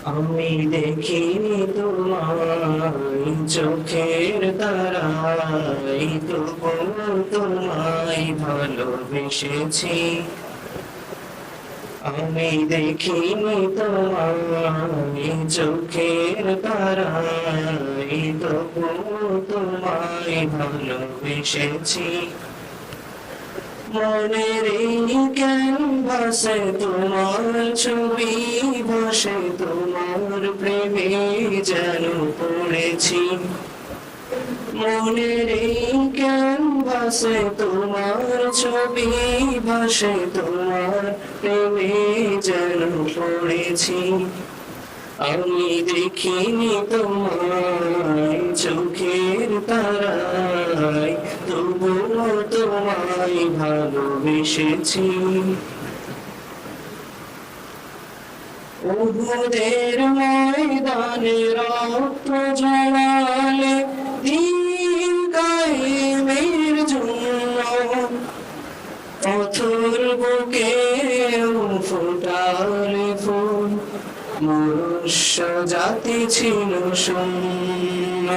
আমি দেখিনি তোমায় চোখের তারাই, তবু তোমায় ভালোবেসেছি। আমি দেখিনি তোমায় চোখের তারাই, তবু তোমায় ভালোবেসেছি। মনের এই ক্যানভাসে তোমার ছবি ভাসে, তোমার প্রেমে যেন পড়েছি। মনের এই ক্যানভাসে তোমার ছবি ভাসে, তোমার প্রেমে যেন পড়েছি। আমি দেখিনি তোমায় চোখের তারায়, তবুও তোমায় ভালোবেসেছি। উহুদের ময়দানে রক্ত ঝরালে দিন কায়েমের জন্য, পথর বুকে ফোটালে ফুল, মনুষ্য জাতি ছিল শূন্য।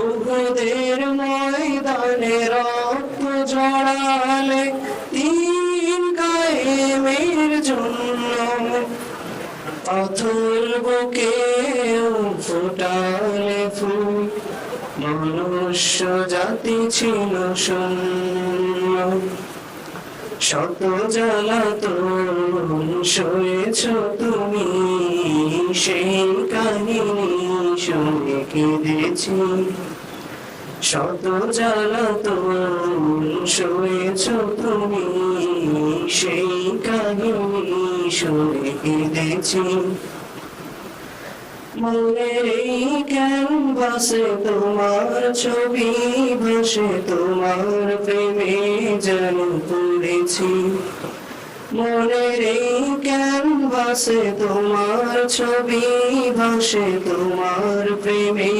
উহুদের ময়দানে রক্ত ঝরালে দিন কায়েমের জন্য, পাথর বুকে ফোটালে ফুল, মনুষ্য জাতি ছিল শূন্য। শত জ্বালাতন সয়েছ তুমি, সেই কাহিনী শুনে কেঁদেছি। শত জ্বালাতন সয়েছ তুমি, সেই কাহিনী শুনে কেঁদেছি। মনের এই ক্যানভাসে তোমার ছবি ভাসে, তোমার প্রেমে যেন পড়েছি। মনের এই ক্যানভাসে তোমার ছবি ভাসে, তোমার প্রেমে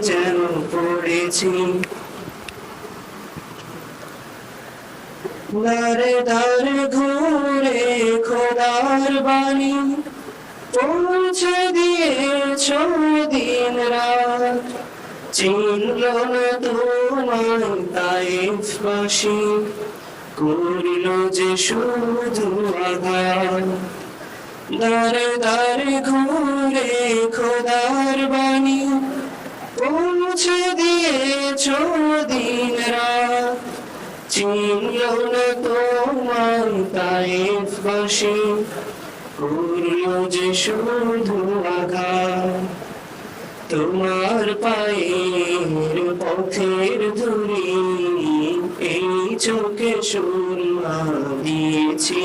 যেন পড়েছি। দারে দারে ঘুরে খোদার বাণী পৌঁছে দিয়েছ দিন রাত, চিনল না তোমায় তাইফবাসী, করিল যে শুধু আঘাত। দারে দারে ঘুরে খোদার বাণী পৌঁছে দিয়েছ দিন রাত, চিনল না তোমায় তাইফবাসী, করল যে শুধু আঘাত। তোমার পায়ের পথের ধুলি এই চোখে সুরমা দিয়েছি।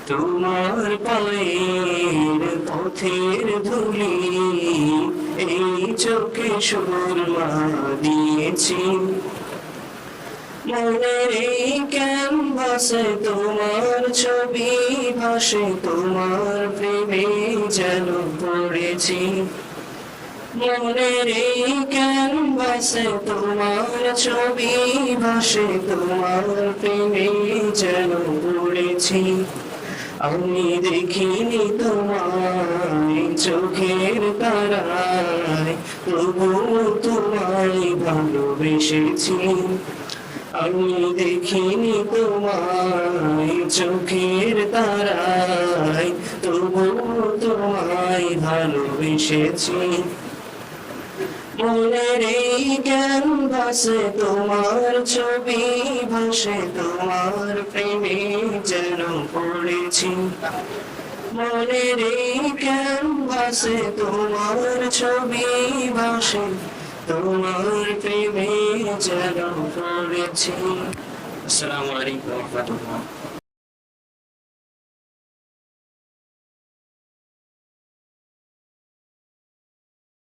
তোমার পায়ের পথের ধুলি এই চোখে সুরমা দিয়েছি। মনের এই ক্যানভাসে তোমার ছবি ভাসে, তোমার প্রেমে যেন পড়েছি। মনের এই ক্যানভাসে তোমার ছবি ভাসে, তোমার প্রেমে যেন পড়েছি। আমি দেখিনি তোমায় চোখের তারায়, তবুও তোমায় ভালোবেসেছি। আমি দেখিনি তোমায় চোখের তারায়, তবুও তোমায় ভালোবেসেছি। মনের এই ক্যানভাসে তোমার ছবি ভাসে, তোমার প্রেমে যেন পড়েছি। মনের এই ক্যানভাসে তোমার ছবি ভাসে, তোমার প্রেমে যেন পড়েছি। আসসালামু আলাইকুম ওয়া রাহমাতুল্লাহ।